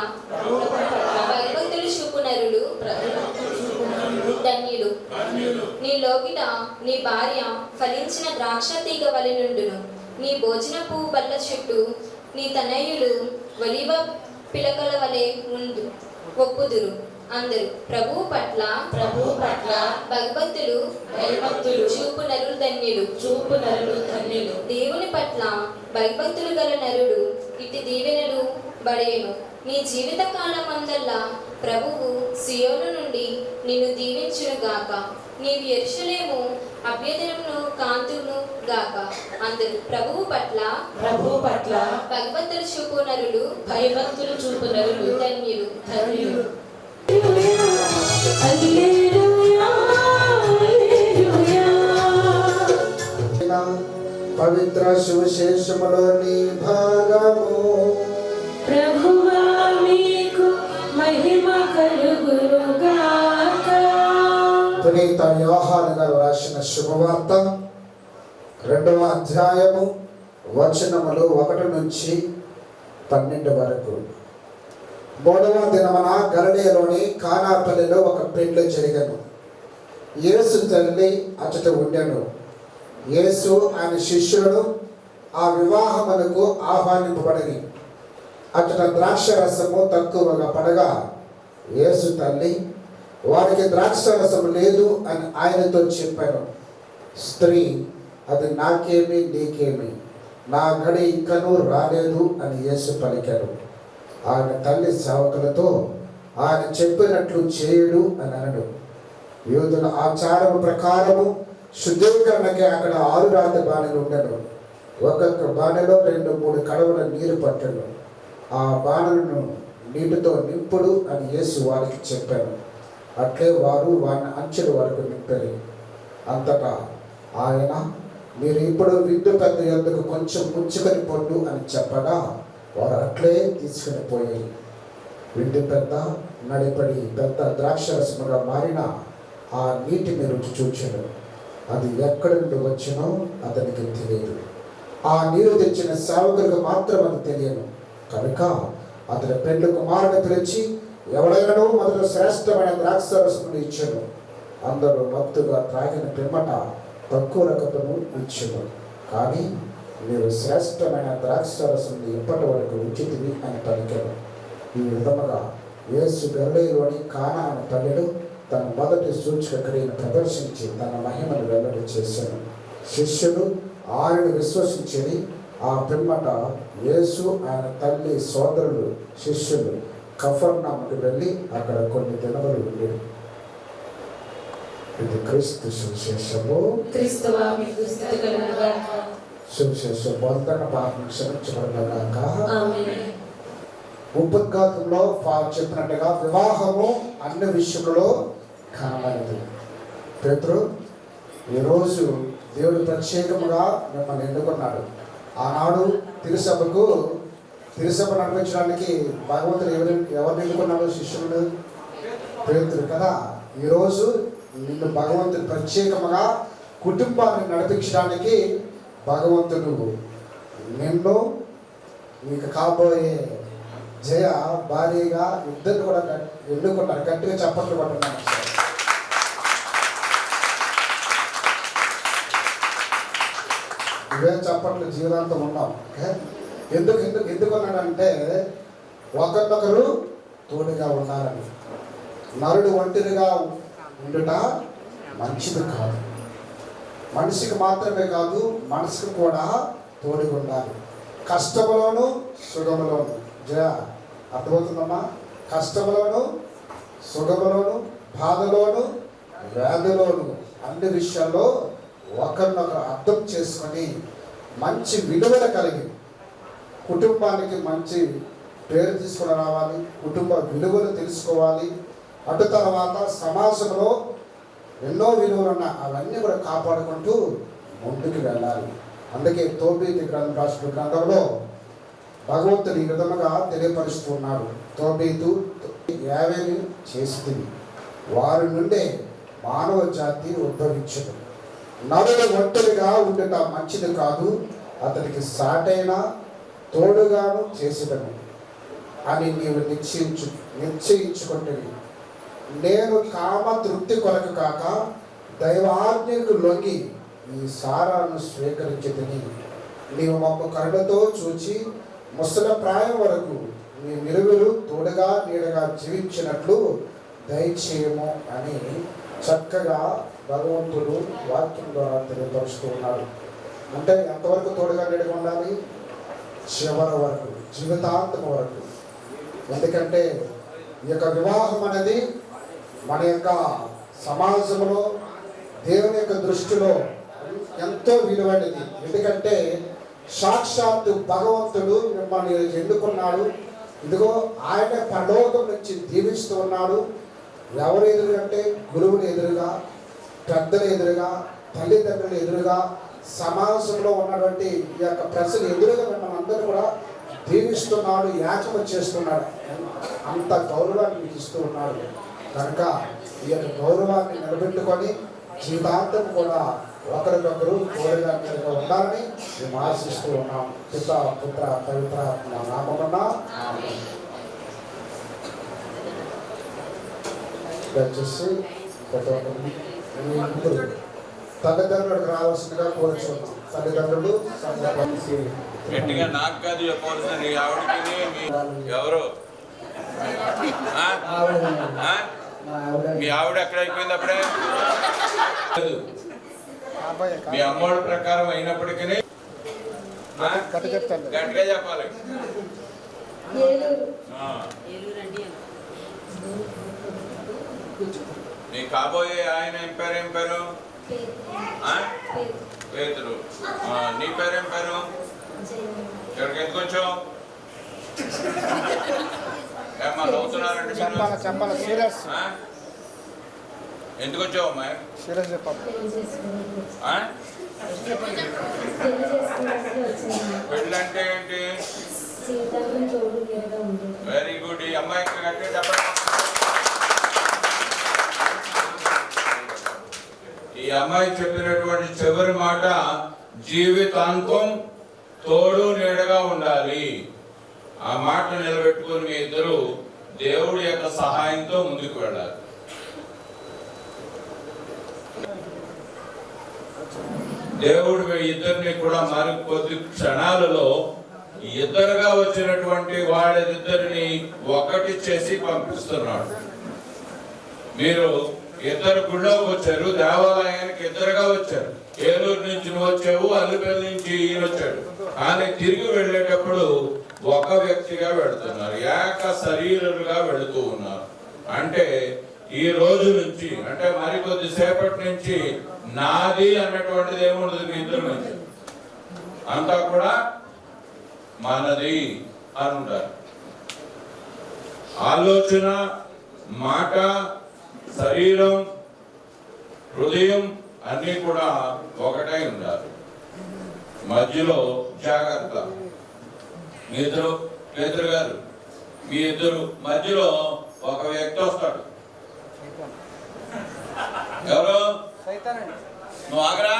భగభక్తులు చూపు నరులు ధన్యుడు. నీ లోగిట నీ భార్య ఫలించిన ద్రాక్ష తీగ వలె నుండును. నీ భోజనపు బల్ల చుట్టూ నీ తనయులు ఒలివ పిలకల వలె ఒప్పుదురు. అందరూ ప్రభువు పట్ల భగభక్తులు చూపు నరులు ధన్యులు. దేవుని పట్ల భయభక్తులు గల నరుడు ఇటు దీవెనలు బడేను. నీ జీవిత కాలం అందల్లా ప్రభువు సియోను నుండి నిన్ను దీవించును గాక. నీవు యెరూషలేము అభ్యుదయమును కాంతును గాక. అందరూ ప్రభువు పట్ల భగభక్తులు చూపు నరులు ధన్యులు. పవిత్ర సువిశేషములోని భాగము. ప్రభువా మీకు మహిమ కలుగునుగాక. పునీత యోహాను గారు రాసిన శుభవార్త 2వ అధ్యాయము వచనములు 1 నుంచి 12 వరకు. 3వ దినమున గలిలయలోని కానాపల్లిలో ఒక పెళ్లి జరిగెను. యేసు తల్లి అచట ఉండెను. యేసు ఆయన శిష్యులను ఆ వివాహమునకు ఆహ్వానింపబడిరి. అచట ద్రాక్ష రసము తక్కువగా పడగా యేసు తల్లి వారికి ద్రాక్ష రసము లేదు అని ఆయనతో చెప్పాను. స్త్రీ, అది నాకేమి నీకేమి, నా గడి ఇంకనూ రాలేదు అని యేసు పలికాడు. ఆయన తల్లి సేవకులతో ఆయన చెప్పినట్లు చేయుడు అని అనడు. యూదుల ఆచారము ప్రకారము శుద్ధీకరణకి అక్కడ 6 రాతి బాణలు ఉండను. ఒక్కొక్క బాణలో 2-3 కడవల నీరు పట్టను. ఆ బాణలను నీటితో నింపుడు అని యేసు వారికి చెప్పాను. అట్లే వారు వారిని అంచెల వరకు నింపారు. అంతటా ఆయన, మీరు ఇప్పుడు విందు పెద్ద ఎందుకు కొంచెం ముంచుకొని పొండు అని చెప్పగా వారు అట్లే తీసుకుని పోయారు. విందు పెద్ద నడిపడి పెద్ద ద్రాక్షరసముగా మారిన ఆ నీటిని రుచి చూచెను. అది ఎక్కడి నుండి వచ్చినో అతనికి తెలియదు. ఆ నీరు తెచ్చిన సేవకులకు మాత్రం అది తెలియను. కనుక అతని పెండ్లి కుమారుని పిలిచి ఎవడైనాను మొదట శ్రేష్టమైన ద్రాక్షరసమును ఇచ్చెను. అందరూ మత్తుగా త్రాగిన పిమ్మట తక్కువ రకమును ఇచ్చెను. కానీ మీరు శ్రేష్టమైన ద్రాక్షరసమును ఇప్పటి వరకు ఉంచితివి అని పలికాను. ఈ విధముగా యేసు గలిలయలోని కానా అనే పల్లెలో తన మొదటి సూచక క్రియను ప్రదర్శించి తన మహిమను వెల్లడి చేశాను. శిష్యులు ఆయనను విశ్వసించి ఆ పిమ్మట యేసు ఆయన తల్లి సోదరులు శిష్యులు కఫర్నహూముకు వెళ్ళి అక్కడ కొన్ని దినములు ఉండేది. ఇది క్రీస్తు సువిశేషము. క్రీస్తువా మీకు స్తుతి కలుగునుగాక. సువిశేషం బోధన పాపం క్షమించబడుగాక. ఆమేన్. ఉపద్ఘాతంలో చెప్పినట్టుగా వివాహము అన్ని విషయంలో ఘనమైనది. పేతురు, ఈరోజు దేవుడు ప్రత్యేకముగా మిమ్మల్ని ఎన్నుకున్నాడు. ఆనాడు తిరుసభను నడిపించడానికి భగవంతుడు ఎవరిని ఎన్నుకున్నాడు? శిష్యుడు పేతురు కదా. ఈరోజు నిన్ను భగవంతుడు ప్రత్యేకముగా కుటుంబాన్ని నడిపించడానికి భగవంతుడు నిన్ను నీకు కాబోయే జయ భార్యగా ఇద్దరు కూడా ఎన్నుకున్నారు. గట్టిగా చప్పట్లు పడుతున్నాను. ఇవే చప్పట్లు జీవితాంతం ఉన్నాం. ఎందుకన్నాడంటే ఒకరినొకరు తోడుగా ఉన్నారని. నరుడు ఒంటరిగా ఉండుట మంచిది కాదు. మనిషికి మాత్రమే కాదు, మనసుకు కూడా తోడుగా ఉండాలి. కష్టములోను సుఖములోను. జయ అర్థమవుతుందమ్మా? కష్టములోను సుఖములోను బాధలోను వ్యాధిలోను అన్ని విషయాల్లో ఒకరినొకరు అర్థం చేసుకొని మంచి విలువలు కలిగి కుటుంబానికి మంచి పేరు తీసుకుని రావాలి. కుటుంబ విలువలు తెలుసుకోవాలి. అటు తర్వాత సమాజంలో ఎన్నో విలువలు ఉన్నాయి, అవన్నీ కూడా కాపాడుకుంటూ ముందుకు వెళ్ళాలి. అందుకే తోబీతు రాసిన గ్రంథంలో భగవంతుడు ఈ విధముగా తెలియపరుస్తూ ఉన్నాడు. తోబీతు యావేని చేస్తుంది, వారి నుండే మానవ జాతి ఉద్భవించదు. నరుడు ఒంటరిగా ఉండట మంచిది కాదు, అతనికి సాటైన తోడుగాను చేసేదను అని నీవు నిశ్చయించుకుంటుంది. నేను కామ తృప్తి కొరకు కాక దైవాజ్ఞకు లొంగి ఈ సారాను స్వీకరించితిని. నీవు మమ్మ కరుణతో చూచి ముసల ప్రాయం వరకు నీ నిలువులు తోడుగా నీడగా జీవించినట్లు దయచేయము అని చక్కగా భగవంతుడు వాక్యం ద్వారా తెలియపరుస్తూ ఉన్నాడు. అంటే ఎంతవరకు తోడుగా నీడగా ఉండాలి? చివరి వరకు, జీవితాంతం వరకు. ఎందుకంటే ఈ యొక్క వివాహం అనేది మన యొక్క సమాజంలో దేవుని యొక్క దృష్టిలో ఎంతో విలువైనది. ఎందుకంటే సాక్షాత్తు భగవంతుడు మిమ్మల్ని ఎన్నుకున్నాడు. ఇదిగో ఆయన పరలోకం నుంచి దీవిస్తూ ఉన్నాడు. ఎవరు ఎదురుగంటే గురువులు ఎదురుగా, పెద్దలు ఎదురుగా, తల్లిదండ్రులు ఎదురుగా, సమాజంలో ఉన్నటువంటి ఈ యొక్క ప్రజలు ఎదురుగా మిమ్మల్ని అందరూ కూడా దీవిస్తున్నాడు, యాచన చేస్తున్నాడు. అంత గౌరవాన్ని మీకు ఇస్తూ ఉన్నాడు. కనుక ఈ యొక్క గౌరవాన్ని నిలబెట్టుకొని జీవితాంతం కూడా ఒకరికొకరు తోడుగా ఉండాలని మేము ఆశిస్తూ ఉన్నాం. పిత పుత్ర పవిత్ర నామమున దయచేసి తల్లిదండ్రులకు రావాల్సిందిగా కోరుచున్నాం. తల్లిదండ్రులు గట్టిగా నాకు కాదు చెప్పవలసిన నీ ఆవిడకి ఎవరు మీ ఆవిడ ఎక్కడ అయిపోయింది అప్పుడే? మీ అమ్మోడి ప్రకారం అయినప్పటికీ గట్టిగా చెప్పాలి. నీ కాబోయే ఆయన ఏం పేరు? పేతురు. నీ పేరేం పేరు? ఇక్కడికి ఎందుకు వచ్చావు? ఏమ్మా నవ్వుతున్నారండి? ఎందుకు వచ్చావు అమ్మాయి? పెళ్ళంటే ఏంటి? Very good. ఈ అమ్మాయికి గట్టిగా చెప్పండి. ఈ అమ్మాయి చెప్పినటువంటి చివరి మాట జీవితాంతం తోడు నీడగా ఉండాలి. ఆ మాట నిలబెట్టుకుని మీ ఇద్దరు దేవుడి యొక్క సహాయంతో ముందుకు వెళ్ళాలి. దేవుడు మీ ఇద్దరిని కూడా మరికొద్ది క్షణాలలో ఇద్దరుగా వచ్చినటువంటి వాళ్ళిద్దరిని ఒకటి చేసి పంపిస్తున్నాడు. మీరు ఇద్దరు గుళ్ళోకి వచ్చారు, దేవాలయానికి ఇద్దరుగా వచ్చారు. ఏలూరు నుంచి నువ్వు వచ్చావు, అల్లిపల్లి నుంచి ఈయన వచ్చాడు. కానీ తిరిగి వెళ్ళేటప్పుడు ఒక వ్యక్తిగా వెళుతున్నారు, ఏక శరీరులుగా వెళుతూ ఉన్నారు. అంటే ఈ రోజు నుంచి, అంటే మరికొద్ది సేపటి నుంచి నాది అన్నటువంటిది ఏముండదు. మీ ఇద్దరు నుంచి అంతా కూడా మనది అని ఉంటారు. ఆలోచన, మాట, శరీరం, హృదయం అన్నీ కూడా ఒకటై ఉండాలి. మధ్యలో జాగ్రత్త. మీ ఇద్దరు పేతురు గారు, మీ ఇద్దరు మధ్యలో ఒక వ్యక్తి వస్తాడు. ఎవరు? నువ్వు ఆగరా?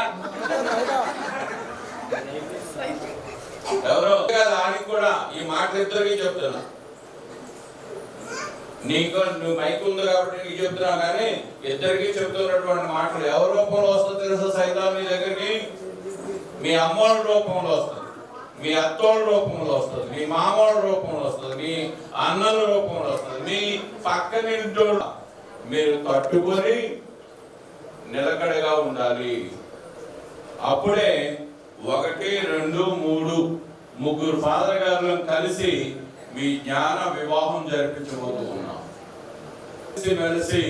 ఎవరో కాదు, ఆడికి కూడా ఈ మాటలు ఇద్దరికి చెప్తున్నా. నీకు నువ్వు మైక్ ఉంది కాబట్టి నీకు చెప్తున్నా, కానీ ఇద్దరికి చెప్తున్నటువంటి మాటలు ఎవరి రూపంలో వస్తుంది తెలుసా? సైతాన్ మీ దగ్గరికి మీ అమ్మోళ్ళ రూపంలో వస్తుంది, మీ అత్తోళ్ళ రూపంలో వస్తుంది, మీ మామోళ్ళ రూపంలో వస్తుంది, మీ అన్నల రూపంలో వస్తుంది, మీ పక్కన ఇంటోళ్ళు. మీరు తట్టుకొని నిలకడగా ఉండాలి. అప్పుడే 1, 2, 3 ముగ్గురు ఫాదర్ గారులను కలిసి మీ జ్ఞాన వివాహం జరిపించబోతూ ఉన్నాం. కలిసి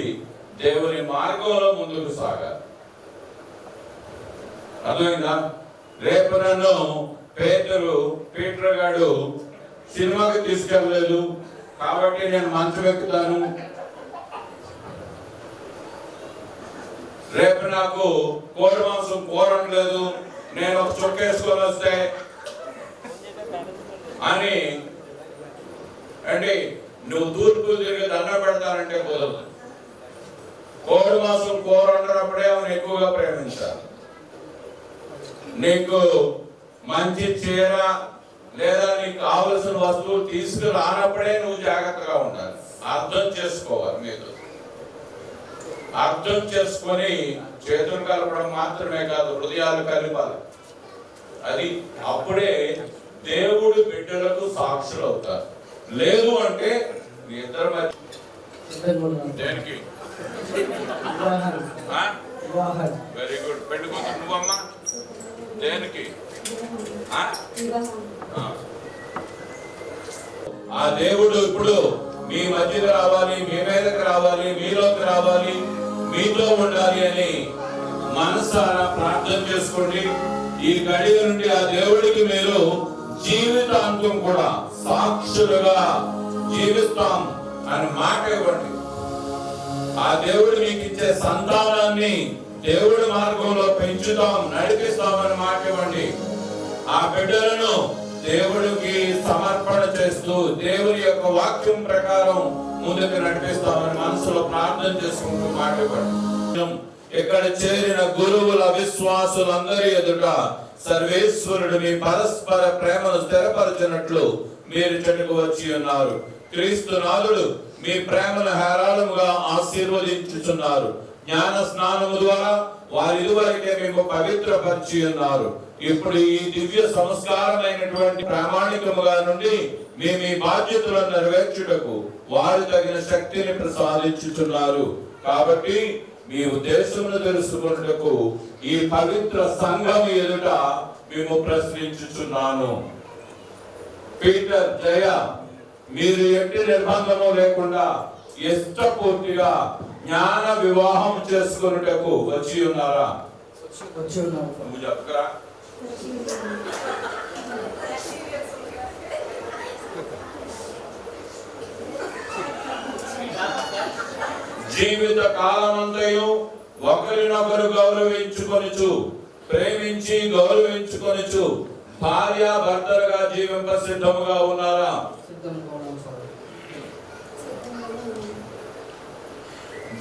దేవుని మార్గంలో ముందుకు సాగాలి. అర్థమైందా? రేపు నన్ను పీటర్ గారు సినిమాకి తీసుకెళ్ళలేదు కాబట్టి నేను మంచం ఎక్కుతాను. రేపు నాకు కోడి మాంసం కూరం లేదు, నేను ఒక చొక్కేసుకొని వస్తే అని అంటే నువ్వు తూర్పు తిరిగి దండం పెడతానంటే కుదరదు. కోడి మాసం కూర వండినప్పుడే ఆమెను ఎక్కువగా ప్రేమించాలి. నీకు మంచి చీర లేదా నీకు కావలసిన వస్తువులు తీసుకురానప్పుడే నువ్వు జాగ్రత్తగా ఉండాలి. అర్థం చేసుకోవాలి. మీరు అర్థం చేసుకొని చేతులు కలపడం మాత్రమే కాదు, హృదయాలు కలిపాలి. అది అప్పుడే దేవుడు బిడ్డలకు సాక్షులు అవుతారు. లేదు అంటే మీ ఇద్దరు దేనికి వెరీ గుడ్. పెట్టుకుంటా నువ్వమ్మా దేనికి? ఆ దేవుడు ఇప్పుడు మీ మధ్యకి రావాలి, మీ మీదకి రావాలి, మీలోకి రావాలి, మీతో ఉండాలి అని మనసారా ప్రార్థన చేసుకోండి. ఈ గడియ నుండి ఆ దేవుడికి మీరు జీవితాంతం కూడా సాక్షులుగా జీవిస్తాం అని మాట ఇవ్వండి. ఆ దేవుడు మీకు ఇచ్చే సంతానాన్ని దేవుడి మార్గంలో పెంచుతాం, నడిపిస్తామని మాట ఇవ్వండి. ఆ బిడ్డలను దేవుడికి సమర్పణ చేస్తూ దేవుని యొక్క వాక్యం ప్రకారం ముందుకు నడిపిస్తామని మనసులో ప్రార్థన చేసుకుంటూ మాట ఇవ్వండి. ఇక్కడ చేరిన గురువుల విశ్వాసులందరి ఎదుట సర్వేశ్వరుడు మీ పరస్పర ప్రేమను స్థిరపరచినట్లు మీరు చెట్టుకు వచ్చి ఉన్నారు. క్రీస్తు నాథుడు మీ ప్రేమను హేరాళముగా ఆశీర్వదించుచున్నారు. జ్ఞాన స్నానము ద్వారా వారి ఇదివరకే మేము పవిత్రపరిచి ఉన్నారు. ఇప్పుడు ఈ దివ్య సంస్కారమైనటువంటి ప్రామాణికముగా నుండి మేము ఈ బాధ్యతలను నెరవేర్చుటకు వారు తగిన శక్తిని ప్రసాదించుచున్నారు. కాబట్టి మీ ఉద్దేశమును తెలుసుకున్నటకు ఈ పవిత్ర సంఘం ఎదుట మేము ప్రశ్నించుచున్నాను. పీటర్, జయ, మీరు ఎట్టి నిర్బంధము లేకుండా ఇష్టపూర్తిగా జ్ఞాన వివాహం చేసుకున్నటకు వచ్చి ఉన్నారా? నువ్వు చెప్పరా? జీవిత కాలమంతయు ఒకరినొకరు గౌరవించుకొనుచు, ప్రేమించి గౌరవించుకొనుచు భార్య భర్తలుగా జీవింప సిద్ధముగా ఉన్నారా?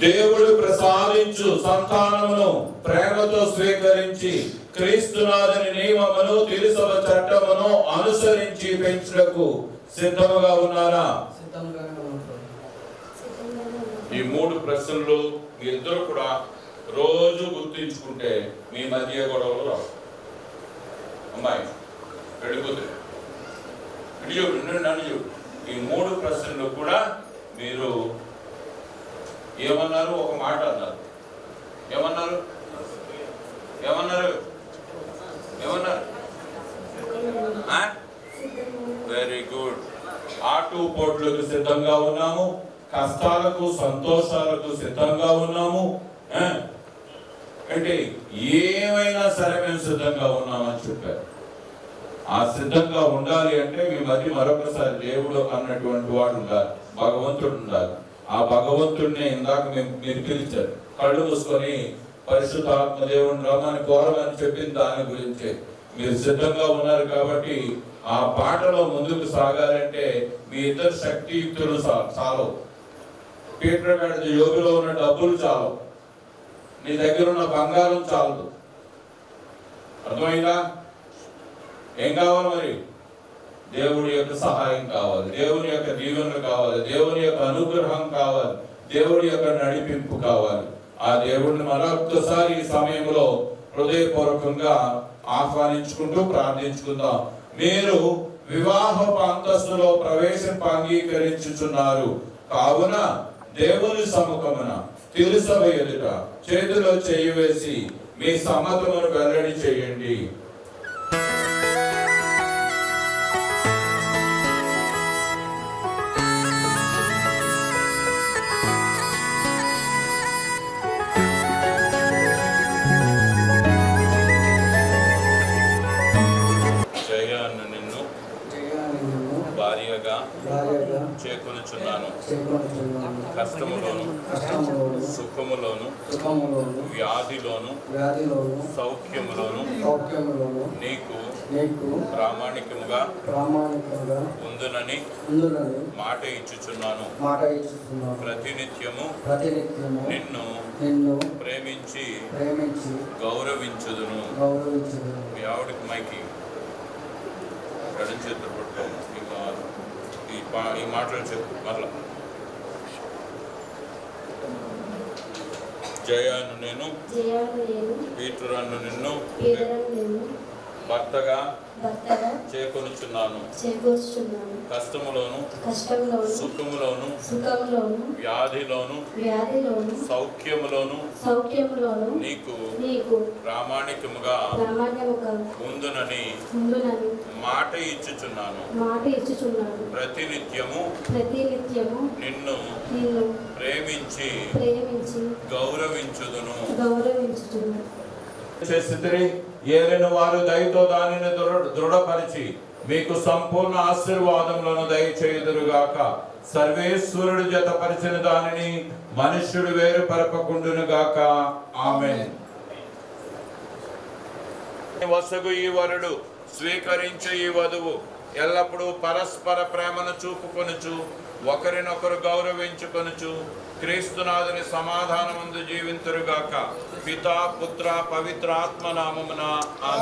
దేవుడు ప్రసాదించు సంతానమును ప్రేమతో స్వీకరించి క్రీస్తునాథుని నియమమును తిరుసభ చట్టమును అనుసరించి పెంచుటకు సిద్ధముగా ఉన్నారా? ఈ మూడు ప్రశ్నలు మీ ఇద్దరు కూడా రోజు గుర్తించుకుంటే మీ మధ్య గొడవలు రావు. అమ్మాయి వెళ్ళిపోతుంది. ఈ మూడు ప్రశ్నలు కూడా మీరు ఏమన్నారు? ఒక మాట అన్నారు. ఏమన్నారు? ఏమన్నారు? ఏమన్నారు? Very good. ఆటుపోట్లకు సిద్ధంగా ఉన్నాము, కష్టాలకు సంతోషాలకు సిద్ధంగా ఉన్నాము. అంటే ఏమైనా సరే మేము సిద్ధంగా ఉన్నామని చెప్పారు. ఆ సిద్ధంగా ఉండాలి అంటే మీ మధ్య మరొకసారి దేవుడు అన్నటువంటి వాడు ఉండాలి, భగవంతుడు ఉండాలి. ఆ భగవంతుడిని ఇందాక మీరు పిలిచారు. కళ్ళు మూసుకొని పరిశుద్ధాత్మ దేవుని రమ్మని కోరమని చెప్పింది దాని గురించి. మీరు సిద్ధంగా ఉన్నారు కాబట్టి ఆ పాటలో ముందుకు సాగాలంటే మీ ఇద్దరు శక్తియుక్తులు చాలవు. పీటర్ గారి యోగిలో ఉన్న డబ్బులు చాలవు, నీ దగ్గర ఉన్న బంగారం చాలదు. అర్థమైందా? ఏం కావాలి మరి? దేవుడి యొక్క సహాయం కావాలి, దేవుని యొక్క దీవెనలు కావాలి, దేవుని యొక్క అనుగ్రహం కావాలి, దేవుడి యొక్క నడిపింపు కావాలి. ఆ దేవుడిని మరొకసారి ఈ సమయంలో హృదయపూర్వకంగా ఆహ్వానించుకుంటూ ప్రార్థించుకుందాం. మీరు వివాహపు అంతస్తులో ప్రవేశింప అంగీకరించుచున్నారు కావున దేవుని సముఖమున తిరుసభ ఎదుట చేతిలో చెయ్యి వేసి మీ సమ్మతమును వెల్లడి చేయండి. భార్యగా చేకొనుచున్నాను. చేకొనుచున్నాను. కష్టములోను కష్టములోను సుఖములోను సుఖములోను వ్యాధిలోను వ్యాధిలోను సౌఖ్యములోను సౌఖ్యములోను నీకు నీకు ప్రామాణికముగా ప్రామాణికంగా ఉందునని ఉందులని మాట ఇచ్చుచున్నాను. మాట ఇచ్చుతున్నాను. ప్రతినిత్యము ప్రతినిత్యము నిన్ను నిన్ను ప్రేమించి ప్రేమించి గౌరవించుదును. గౌరవించుదును. మీ ఆవిడకి మైకి ఎడం చేతులు పట్టుకో. ఈ మాటలు చెప్పు మరలా. జయాను నేను జయాలు నేను పీతురన్ను నిన్ను పేదలను నేను భర్తగా భర్తగా చేకొనుచున్నాను. చేకూర్చున్నాను. కష్టములోను కష్టంలోను సుఖములోను సుఖంలోను వ్యాధిలోను వ్యాధిలోను సౌఖ్యములోను సౌఖ్యములోను నీకు నీకు ప్రామాణికముగా ప్రామాణ్యముగా ఉందునని ఉండునని మాట ఇచ్చుచున్నాను. మాట ఇచ్చుచున్నాను. ప్రతినిత్యము ప్రతినిత్యము నిన్ను నిన్ను ప్రేమించి ప్రేమించి గౌరవించుదును. గౌరవించుచున్నాను. చేసితిరి. ఏలిన వారు దయతో దానిని దృఢపరిచి మీకు సంపూర్ణ ఆశీర్వాదములను దయచేయుదురుగాక. సర్వేశ్వరుడు జతపరిచిన దానిని మనుష్యుడు వేరుపరపకుండునుగాక. ఆమేన్. వసగు ఈ వరుడు స్వీకరించు ఈ వధువు ఎల్లప్పుడూ పరస్పర ప్రేమను చూపుకొనుచు ఒకరినొకరు గౌరవించుకొనుచు క్రీస్తునాథుని సమాధానమందు జీవింతురుగాక. పితా పుత్ర పవిత్రాత్మ నామమున ఆమేన్.